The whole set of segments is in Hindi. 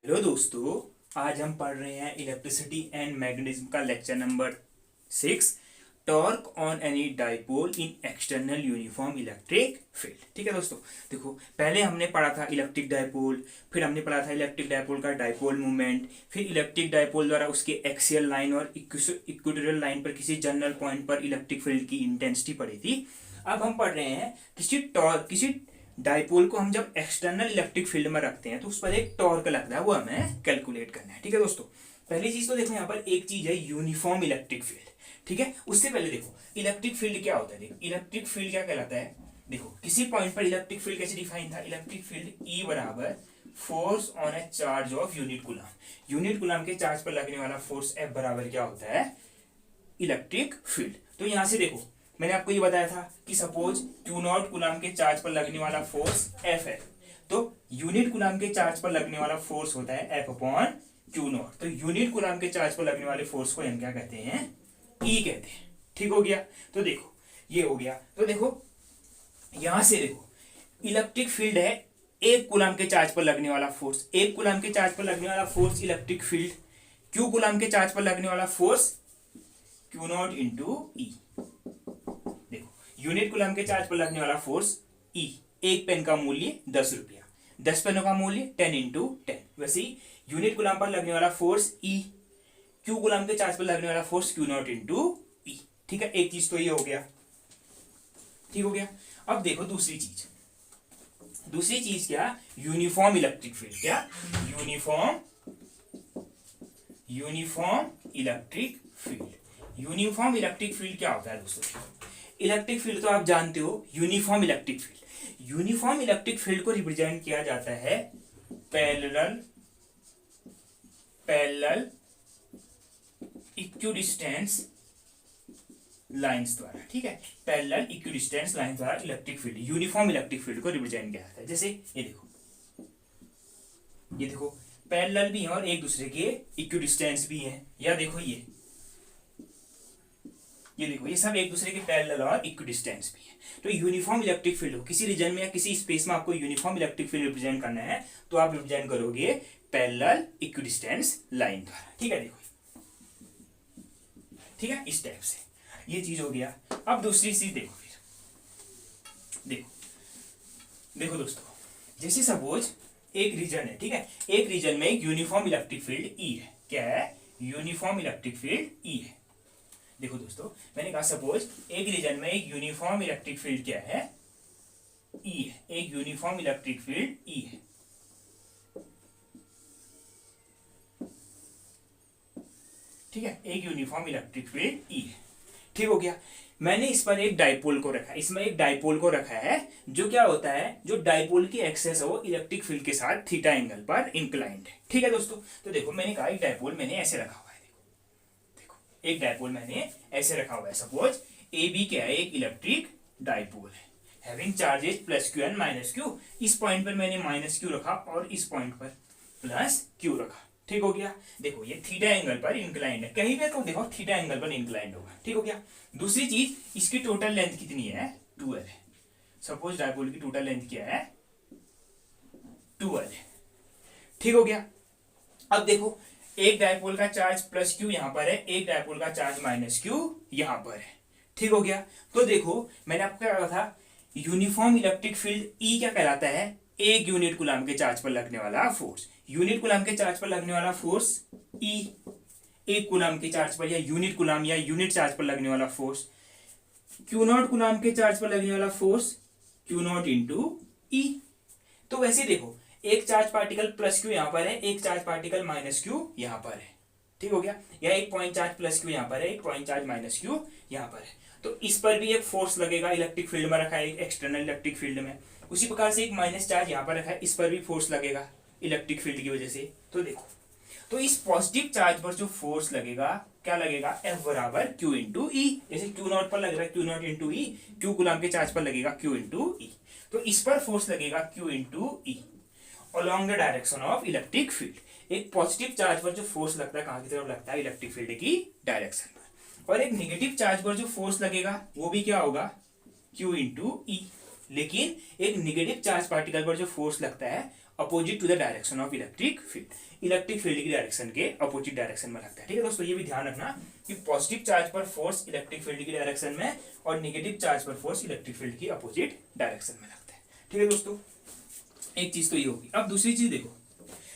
हेलो दोस्तों। आज हम पढ़ रहे हैं इलेक्ट्रिसिटी एंड मैग्नेटिज्म का lecture number 6, torque on any dipole in external uniform electric field. ठीक है दोस्तों, देखो पहले हमने पढ़ा था इलेक्ट्रिक डाइपोल, फिर हमने पढ़ा था इलेक्ट्रिक डाइपोल का डाइपोल मूवमेंट, फिर इलेक्ट्रिक डाइपोल द्वारा उसके एक्सियल लाइन और इक्वेटोरियल लाइन पर किसी जनरल पॉइंट पर इलेक्ट्रिक फील्ड की इंटेंसिटी पढ़ी थी। अब हम पढ़ रहे हैं किसी डाइपोल को हम जब एक्सटर्नल इलेक्ट्रिक फील्ड में रखते हैं तो उस पर एक टॉर्क लगता है, वो हमें कैलकुलेट करना है। ठीक है दोस्तों, पहली चीज तो देखो यहाँ पर एक चीज है यूनिफॉर्म इलेक्ट्रिक फील्ड। ठीक है, उससे पहले देखो इलेक्ट्रिक फील्ड क्या होता है। देखो इलेक्ट्रिक फील्ड क्या कहलाता है। देखो किसी पॉइंट पर इलेक्ट्रिक फील्ड कैसे डिफाइन था। इलेक्ट्रिक फील्ड ई बराबर force on A charge of unit coulomb. Unit coulomb के चार्ज पर लगने वाला फोर्स एफ बराबर क्या होता है, इलेक्ट्रिक फील्ड। तो यहां से देखो मैंने आपको ये बताया था कि सपोज क्यू नॉट कूलम के चार्ज पर लगने वाला फोर्स एफ है, तो यूनिट कूलम के चार्ज पर लगने वाला फोर्स होता है एफ अपॉन क्यू नॉट। तो यूनिट कूलम के चार्ज पर लगने वाले फोर्स को हम क्या कहते हैं, ई कहते हैं। ठीक हो गया, तो देखो ये हो गया। तो देखो यहां से देखो इलेक्ट्रिक फील्ड है एक कूलम के चार्ज पर लगने वाला फोर्स, एक कूलम के चार्ज पर लगने वाला force electric field, Q coulomb के चार्ज पर लगने वाला force Q not into E. Unit coulomb के चार्ज पर लगने वाला फोर्स ई, एक पेन का मूल्य 10 रुपया, 10 पेनों का मूल्य 10 इंटू 10। वैसे ही यूनिट कूलम पर लगने वाला फोर्स ई, क्यू कूलम के चार्ज पर लगने वाला फोर्स क्यू नॉट इंटू ई। ठीक है, एक चीज तो ये हो गया। ठीक हो गया। अब देखो दूसरी चीज, दूसरी चीज क्या, यूनिफॉर्म इलेक्ट्रिक फील्ड। क्या, uniform electric field. Uniform electric field क्या होता है दोस्तों। इलेक्ट्रिक फील्ड तो आप जानते हो, uniform electric field. Uniform electric field को रिप्रेजेंट किया जाता है पैरेलल इक्विडिस्टेंस लाइंस द्वारा। ठीक है, पैरेलल इक्विडिस्टेंस लाइंस द्वारा electric field, uniform electric field को रिप्रेजेंट किया जाता है। जैसे ये देखो पैरेलल भी है और एक दूसरे के इक्विडिस्टेंस भी है। या देखो ये देखो ये सब एक दूसरे के पैरेलल और इक्विडिस्टेंस भी है। तो यूनिफॉर्म इलेक्ट्रिक फील्ड हो किसी रीजन में या किसी स्पेस में आपको यूनिफॉर्म इलेक्ट्रिक फील्ड रिप्रेजेंट करना है तो आप रिप्रेजेंट करोगे पैरेलल इक्विडिस्टेंस लाइन द्वारा। ठीक है, देखो ठीक है, इस टाइप से ये चीज हो गया। अब दूसरी चीज देखो, फिर देखो दोस्तों, जैसे सपोज एक रीजन है। ठीक है, एक रीजन में एक यूनिफॉर्म इलेक्ट्रिक फील्ड ई है। क्या है, यूनिफॉर्म इलेक्ट्रिक फील्ड ई है। देखो दोस्तों मैंने कहा सपोज एक रीजन में एक यूनिफॉर्म इलेक्ट्रिक फील्ड क्या है, ई है। एक यूनिफॉर्म इलेक्ट्रिक फील्ड ई है। ठीक है, एक यूनिफॉर्म इलेक्ट्रिक फील्ड ई है। ठीक हो गया। मैंने इस पर एक डाइपोल को रखा है, इसमें एक डाइपोल को रखा है जो क्या होता है, जो डाइपोल की एक्सेस है वो इलेक्ट्रिक फील्ड के साथ थीटा एंगल पर इंक्लाइंड है। ठीक है दोस्तों, तो देखो मैंने कहा एक डाइपोल मैंने ऐसे रखा हुआ है। एक डाइपोल मैंने ऐसे रखा हुआ है। सपोज ए बी क्या है, एक इलेक्ट्रिक डाइपोल है having charges plus q and minus Q. इस पॉइंट पर मैंने माइनस क्यू रखा और इस पॉइंट पर प्लस क्यू रखा। ठीक हो गया। देखो ये थीटा एंगल पर इंक्लाइंड है, कहीं पे तो देखो थीटा एंगल पर इंक्लाइंड होगा। ठीक हो गया। दूसरी चीज, इसकी टोटल लेंथ कितनी है, 12 है। सपोज डाइपोल की टोटल लेंथ क्या है, 12 है। ठीक हो गया। अब देखो एक डायपोल का चार्ज प्लस क्यू यहां पर है, एक डायपोल का चार्ज माइनस क्यू यहां पर है। ठीक हो गया। तो देखो मैंने आपको क्या कहा था, यूनिफॉर्म इलेक्ट्रिक फील्ड ई क्या कहलाता है, एक यूनिट कूलम के चार्ज पर लगने वाला फोर्स। यूनिट कूलम के चार्ज पर लगने वाला फोर्स ई, एक कूलम के चार्ज पर या यूनिट कूलम या यूनिट चार्ज पर लगने वाला फोर्स। क्यू नॉट कूलम के चार्ज पर लगने वाला फोर्स क्यू नॉट इंटू ई। तो वैसे देखो एक चार्ज पार्टिकल प्लस क्यू यहां पर है, एक चार्ज पार्टिकल माइनस क्यू यहां पर है। ठीक हो गया। या एक पॉइंट चार्ज प्लस क्यू यहां पर है, एक पॉइंट चार्ज माइनस क्यू यहां पर है। तो इस पर भी एक फोर्स लगेगा, इलेक्ट्रिक फील्ड में रखा है एक एक्सटर्नल इलेक्ट्रिक फील्ड में। उसी प्रकार से एक माइनस चार्ज यहां पर रखा है, इस पर भी फोर्स लगेगा इलेक्ट्रिक फील्ड की वजह से। तो देखो तो इस पॉजिटिव चार्ज पर जो फोर्स लगेगा क्या लगेगा, एफ बराबर क्यू इंटू ई। जैसे क्यू नॉट पर लग रहा है Q not into E, Q coulomb के चार्ज पर लगेगा क्यू इंटू ई। तो इस पर फोर्स लगेगा Q into E along the direction of electric field। एक पॉजिटिव चार्ज पर जो फोर्स लगता है कहां की तरफ लगता है, इलेक्ट्रिक फील्ड की डायरेक्शन पर। और एक नेगेटिव चार्ज पर जो फोर्स लगेगा वो भी क्या होगा, Q इंटू ई। लेकिन एक नेगेटिव चार्ज पार्टिकल पर जो फोर्स लगता है opposite to the direction of electric field. Electric field की डायरेक्शन के अपोजिट डायरेक्शन में लगता है। ठीक है दोस्तों, ये भी ध्यान रखना कि पॉजिटिव चार्ज पर फोर्स इलेक्ट्रिक फील्ड की डायरेक्शन में और नेगेटिव चार्ज पर फोर्स इलेक्ट्रिक फील्ड की अपोजिट डायरेक्शन में लगता है। ठीक है दोस्तों, एक चीज तो ये होगी। अब दूसरी चीज देखो,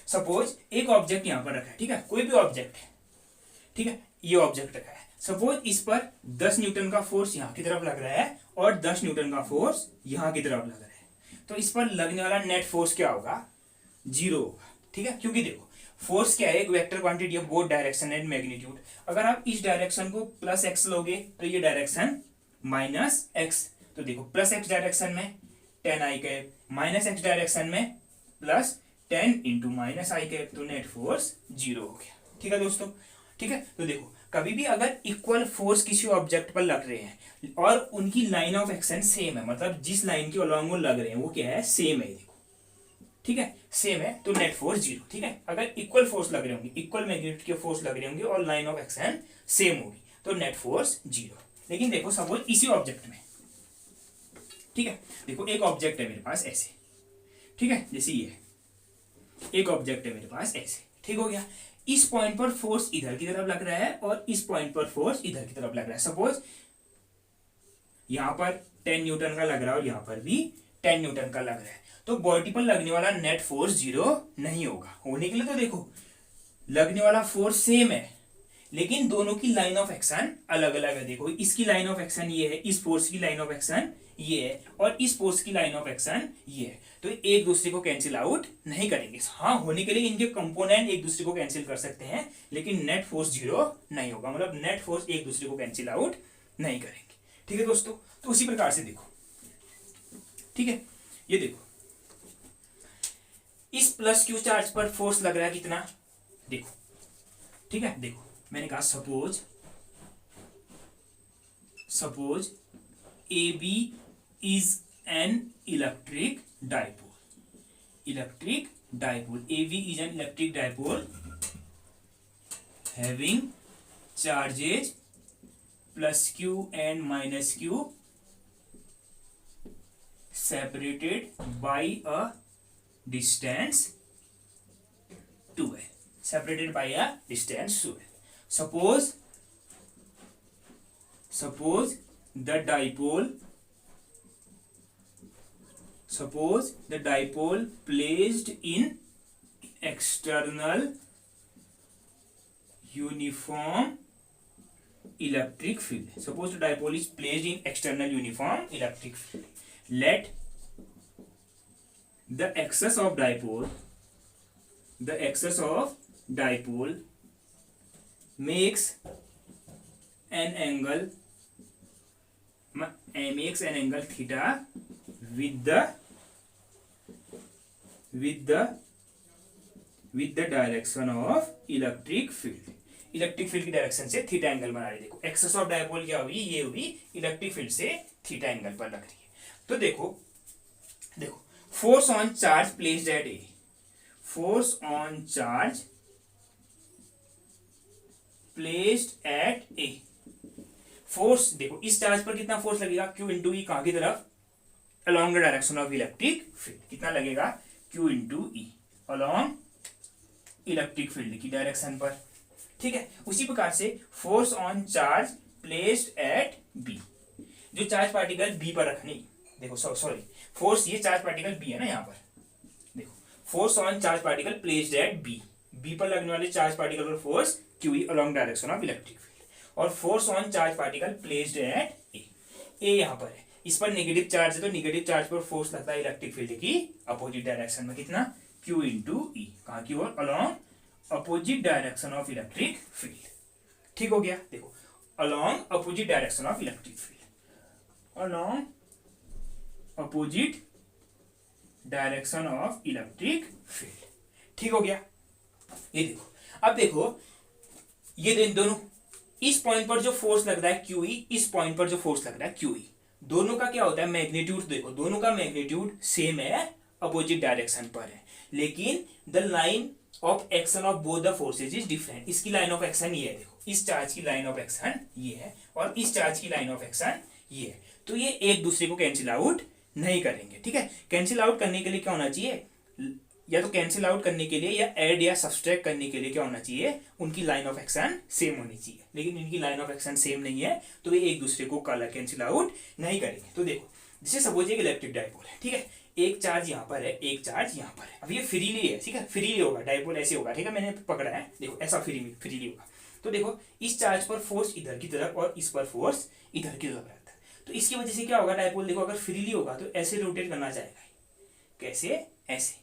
सपोज एक ऑब्जेक्ट यहां पर रखा है, ठीक है, कोई भी ऑब्जेक्ट है, ठीक है, ये ऑब्जेक्ट रखा है। सपोज इस पर 10 न्यूटन का फोर्स यहां की तरफ लग रहा है और 10 न्यूटन का फोर्स यहां की तरफ लग रहा है, तो इस पर लगने वाला नेट फोर्स क्या होगा? 0 होगा। ठीक है, क्योंकि देखो फोर्स क्या है? एक वेक्टर क्वांटिटी है, बोथ डायरेक्शन एंड मैग्नीट्यूड। अगर आप इस डायरेक्शन को प्लस एक्स लोगे तो ये डायरेक्शन माइनस एक्स, तो देखो प्लस एक्स डायरेक्शन में 10 आई कैप, माइनस एक्स डायरेक्शन में प्लस 10 इंटू माइनस आई कैप, तो नेट फोर्स 0 हो गया। ठीक है दोस्तों, ठीक है, तो देखो कभी भी अगर इक्वल फोर्स किसी ऑब्जेक्ट पर लग रहे हैं और उनकी लाइन ऑफ एक्शन सेम है, मतलब जिस लाइन के अलॉन्ग वो लग रहे हैं वो क्या है? सेम है। देखो ठीक है, सेम है, तो नेट फोर्स 0। ठीक है, अगर इक्वल फोर्स लग रहे होंगे, इक्वल मैग्नीट्यूड के फोर्स लग रहे होंगे और लाइन ऑफ एक्शन सेम होगी, तो नेट फोर्स 0। लेकिन देखो सपोज इसी ऑब्जेक्ट में, ठीक है, देखो एक ऑब्जेक्ट है मेरे पास ऐसे, ठीक है, जैसे ये एक ऑब्जेक्ट है मेरे पास ऐसे, ठीक हो गया। इस पॉइंट पर फोर्स इधर की तरफ लग रहा है और इस पॉइंट पर फोर्स इधर की तरफ लग रहा है। सपोज यहां पर 10 न्यूटन का लग रहा है और यहां पर भी 10 न्यूटन का लग रहा है, तो बॉडी पर लगने वाला नेट फोर्स 0 नहीं होगा। होने के लिए तो देखो लगने वाला फोर्स सेम है, लेकिन दोनों की लाइन ऑफ एक्शन अलग अलग है। देखो इसकी लाइन ऑफ एक्शन ये है, इस फोर्स की लाइन ऑफ एक्शन ये है और इस फोर्स की लाइन ऑफ एक्शन ये है, तो एक दूसरे को कैंसिल आउट नहीं करेंगे। हाँ, होने के लिए इनके कंपोनेंट एक दूसरे को कैंसिल कर सकते हैं, लेकिन नेट फोर्स 0 नहीं होगा, मतलब नेट फोर्स एक दूसरे को कैंसिल आउट नहीं करेंगे। ठीक है दोस्तों, तो उसी प्रकार से देखो, ठीक है, ये देखो इस प्लस क्यू चार्ज पर फोर्स लग रहा है कितना? देखो, ठीक है, देखो मैंने कहा suppose A B is an electric dipole. A B is an electric dipole having charges plus q and minus q separated by a distance 2l. Separated by a distance 2l. Suppose the dipole placed in external uniform electric field. Suppose the dipole is placed in external uniform electric field. Let the axis of dipole makes an angle theta with the direction of electric field. Electric field की डायरेक्शन से थीटा एंगल बना रही है। देखो एक्सेस ऑफ डायपोल क्या हुई? ये हुई इलेक्ट्रिक फील्ड से थीटा एंगल पर लग रही है। तो देखो force on charge placed at A, force on charge placed at A, force देखो इस चार्ज पर कितना फोर्स लगेगा? Q इंटू ई, कहां की तरफ? Along the direction of electric field. कितना लगेगा? Q into E along electric field की डायरेक्शन पर। ठीक है, उसी प्रकार से force on charge placed at B, जो चार्ज पार्टिकल बी पर रखनी, देखो सॉरी फोर्स, ये चार्ज पार्टिकल बी है ना, यहां पर देखो force on charge particle placed at B, B पर लगने वाले चार्ज पार्टिकल पर force q along direction of electric field, और force on charge particle placed at A, A यहां पर है, इस पर नेगेटिव चार्ज है तो नेगेटिव चार्ज पर फोर्स लगता है इलेक्ट्रिक फील्ड की अपोजिट डायरेक्शन में। कितना? क्यू इंटू ई, कहां की ओर? Along opposite direction of electric field. ठीक हो गया, देखो along opposite direction of electric field, along opposite direction of electric field. ठीक हो गया, ये देखो, अब देखो ये दोनों, इस पॉइंट पर जो फोर्स लग रहा है क्यू ई, इस पॉइंट पर जो फोर्स लग रहा है क्यू ई, दोनों का क्या होता है? मैग्नीट्यूड। देखो दोनों का मैग्नीट्यूड सेम है, अपोजिट डायरेक्शन पर है, लेकिन the line of action of both the forces is different. इसकी लाइन ऑफ एक्शन ये है, देखो इस चार्ज की लाइन ऑफ एक्शन ये है और इस चार्ज की लाइन ऑफ एक्शन ये है, तो ये एक दूसरे को कैंसिल आउट नहीं करेंगे। ठीक है, कैंसिल आउट करने के लिए क्या होना चाहिए? या तो कैंसिल आउट करने के लिए या ऐड या सब्सट्रैक्ट करने के लिए क्या होना चाहिए, उनकी लाइन ऑफ एक्शन सेम होनी चाहिए, लेकिन इनकी लाइन ऑफ एक्शन सेम नहीं है तो वे एक दूसरे को कलर कैंसिल आउट नहीं करेंगे। तो देखो जैसे सपोज एक इलेक्ट्रिक डाइपोल है, ठीक है, एक चार्ज यहाँ पर है, एक चार्ज यहाँ पर है। अब ये फ्रीली है, ठीक है, फ्रीली होगा, डाइपोल ऐसे होगा, ठीक है, मैंने पकड़ा है, देखो ऐसा फ्रीली होगा। तो देखो इस चार्ज पर फोर्स इधर की तरफ और इस पर फोर्स इधर की तरफ रहता है, तो इसकी वजह से क्या होगा, डाइपोल देखो अगर फ्रीली होगा तो ऐसे रोटेट करना चाहेगा, कैसे, ऐसे,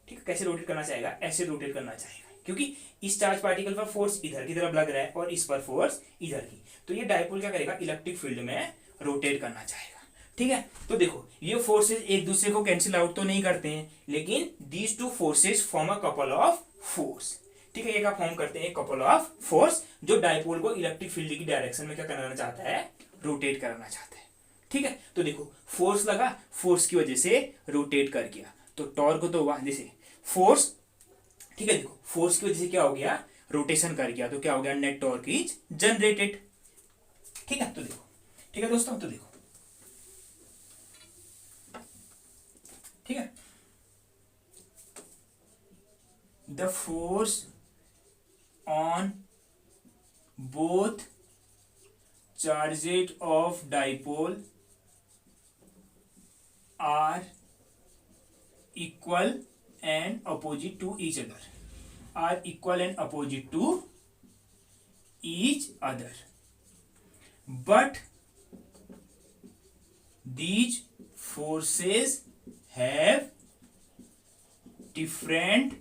ठीक है, कैसे रोटेट करना चाहेगा, ऐसे रोटेट करना चाहेगा, क्योंकि इस चार्ज पार्टिकल पर फोर्स इधर की तरफ लग रहा है और इस पर फोर्स इधर की, तो ये डाइपोल क्या करेगा, इलेक्ट्रिक फील्ड में रोटेट करना चाहेगा, ठीक है। तो देखो ये फोर्सेस एक दूसरे को कैंसिल आउट तो नहीं करते हैं, लेकिन these two forces form a couple of force, ठीक है, ये क्या फॉर्म करते हैं, कपल ऑफ फोर्स, जो डाइपोल को इलेक्ट्रिक फील्ड की डायरेक्शन में क्या कराना चाहता है, रोटेट कराना चाहता है, ठीक है। तो देखो फोर्स लगा, फोर्स की वजह से रोटेट कर गया, तो टॉर्क तो हुआ, जैसे फोर्स, ठीक है, देखो फोर्स की वजह से क्या हो गया, रोटेशन कर गया, तो क्या हो गया, नेट टॉर्क इज जनरेटेड, ठीक है। तो देखो, ठीक है दोस्तों, तो देखो, ठीक है, the force on both charges of dipole are equal and opposite to each other, are equal and opposite to each other, but these forces have different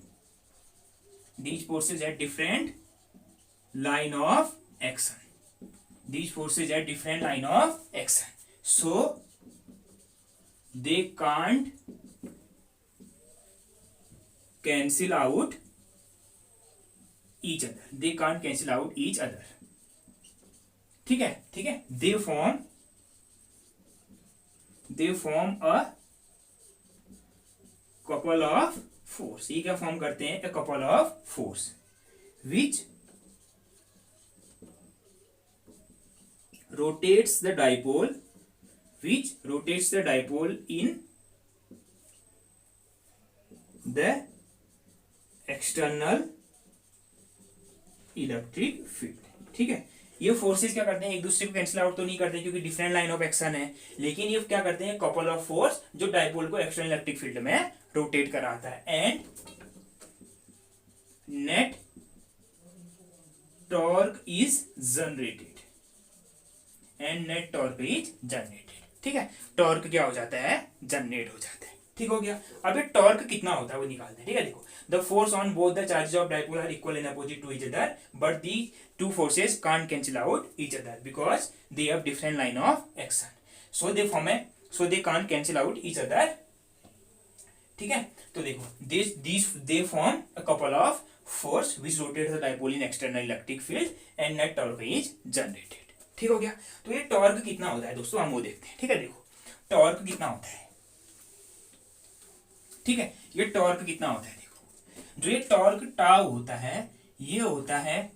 line of action, so they can't cancel out each other, ठीक है, they form a couple of force, ये क्या फॉर्म करते हैं, a couple of force which rotates the dipole in the external electric field, ठीक है। ये फोर्सेस क्या करते हैं, एक दूसरे को कैंसिल आउट तो नहीं करते क्योंकि डिफरेंट लाइन ऑफ एक्शन है, लेकिन ये क्या करते हैं, कपल ऑफ फोर्स जो डाइपोल को एक्सटर्नल इलेक्ट्रिक फील्ड में रोटेट कराता है, and net torque is generated, ठीक है, टॉर्क क्या हो जाता है, जनरेट हो जाता है, ठीक हो गया। अब ये टॉर्क कितना होता है वो निकालते हैं, ठीक है। देखो the force on both the charges of dipole are equal and opposite to each other, but the two forces can't cancel out each other because they have different line of action, so they can't cancel out each other, ठीक है। तो देखो they form a couple of force which rotate the dipole in external electric field and net torque is generated, ठीक हो गया। तो ये टॉर्क कितना होता है दोस्तों, हम वो देखते हैं, ठीक है। देखो टॉर्क कितना होता है, ठीक है, ये टॉर्क कितना होता है, देखो जो ये टॉर्क टाउ होता है, ये होता है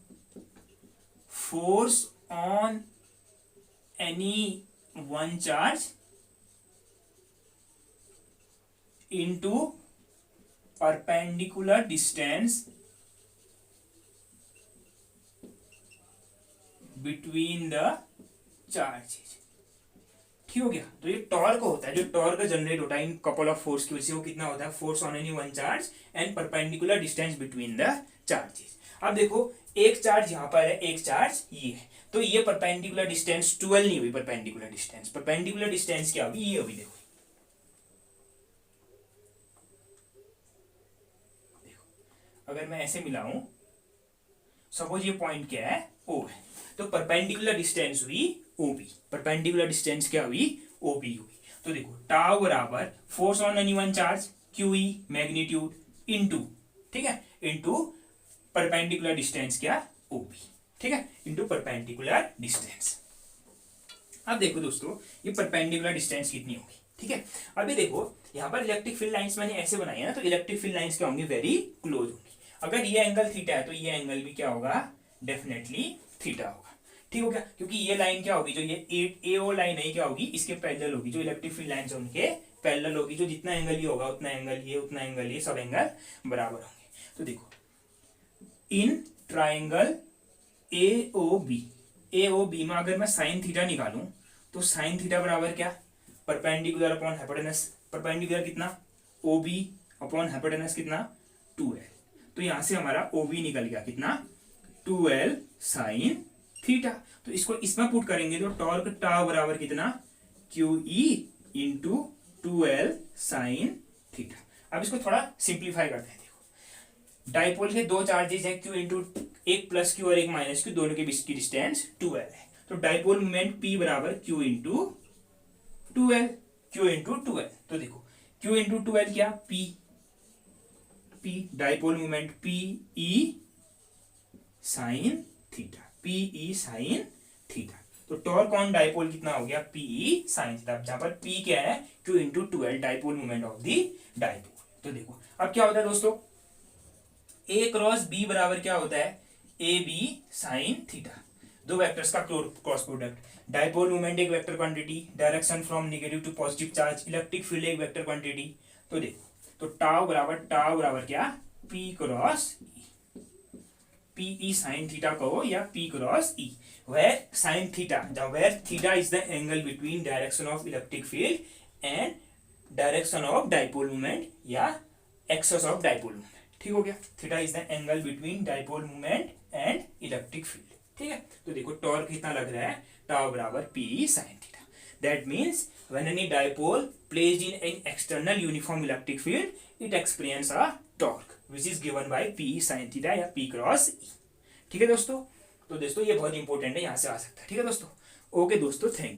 force on any one charge into perpendicular distance between the charges, ठीक हो गया। तो ये टॉर्क होता है, जो टॉर्क जनरेट होता है इन कपल ऑफ फोर्स की वजह से, वो कितना होता है, force on any one charge and perpendicular distance between the charges. अब देखो एक चार्ज यहाँ पर है, एक चार्ज ये है, तो ये परपेंडिकुलर डिस्टेंस 12 नहीं हुई, परपेंडिकुलर डिस्टेंस क्या होगी, ये होगी, देखो अगर मैं ऐसे मिलाऊं, सपोज ये पॉइंट क्या है, ओ है, तो परपेंडिकुलर डिस्टेंस हुई OB, परपेंडिकुलर डिस्टेंस क्या हुई, OB हुई। तो देखो टाउ बराबर force on any one charge QE magnitude into, ठीक है, इनटू परपेंडिकुलर डिस्टेंस क्या, OB, ठीक है, इनटू परपेंडिकुलर डिस्टेंस। अब देखो दोस्तों ये परपेंडिकुलर डिस्टेंस कितनी होगी, ठीक है। अभी देखो यहाँ पर इलेक्ट्रिक फील्ड लाइंस मैंने ऐसे बनाई है ना, तो इलेक्ट्रिक फील्ड लाइंस क्या होंगी, वेरी क्लोज होंगी। अगर ये एंगल थीटा है तो ये एंगल भी क्या होगा, डेफिनेटली थीटा होगा, ठीक हो गया, क्योंकि ये लाइन क्या होगी, जो ये AO लाइन है क्या होगी, इसके पैरेलल होगी, जो इलेक्ट्रिक फील्ड लाइंस है उनके पैरेलल होगी, जो जितना एंगल ये होगा उतना एंगल ये, उतना एंगल ये, सब एंगल बराबर होंगे। तो देखो इन ट्राइंगल AOB में अगर मैं साइन थीटा निकालूं तो साइन थीटा बराबर क्या, परपेंडिकुलर अपॉन हाइपोटेनस, परपेंडिकुलर कितना OB अपॉन हाइपोटेनस कितना 2L। तो यहां से हमारा OB निकल गया कितना 2L साइन थीटा। तो इसको इसमें पुट करेंगे तो टॉर्क टाउ बराबर कितना QE into 2L sine theta. अब इसको थोड़ा सिंप्लीफाई करते हैं। देखो डाइपोल के दो चार्जेस हैं Q इंटू, एक प्लस Q और एक माइनस Q, दोनों के बीच की डिस्टेंस 2L है। तो डाइपोल मोमेंट P बराबर Q into 2L, Q into 2L। तो देखो Q इंटू 2L क्या P dipole moment PE sine theta, PE sine theta. तो टॉर्क ऑन डाइपोल कितना हो गया PE साइन थीटा, जहां पर P क्या है Q into 2L dipole moment of the dipole. तो देखो अब क्या होता है दोस्तों, A क्रॉस B बराबर क्या होता है AB साइन थीटा, दो वेक्टर्स का क्रॉस प्रोडक्ट। डाइपोल मोमेंट एक vector quantity, direction from negative to positive charge, electric field एक वेक्टर क्वांटिटी। तो देखो तो टाउ बराबर क्या P cross E, PE sine theta कहो या P cross E, where sine theta, where theta is the angle between direction of electric field and direction of dipole moment या एक्सेस ऑफ डाइपोल मोमेंट। ठीक हो गया, theta is the angle between dipole moment and electric field. ठीक है, तो देखो टॉर्क कितना लग रहा है टाउ बराबर PE sine theta. That means when any dipole placed in an external uniform electric field it experience a torque which is given by PE sine theta या P क्रॉस E। ठीक है दोस्तों, तो दोस्तों ये बहुत इंपॉर्टेंट है, यहां से आ सकता है। ठीक है दोस्तों, ओके दोस्तों, थैंक यू।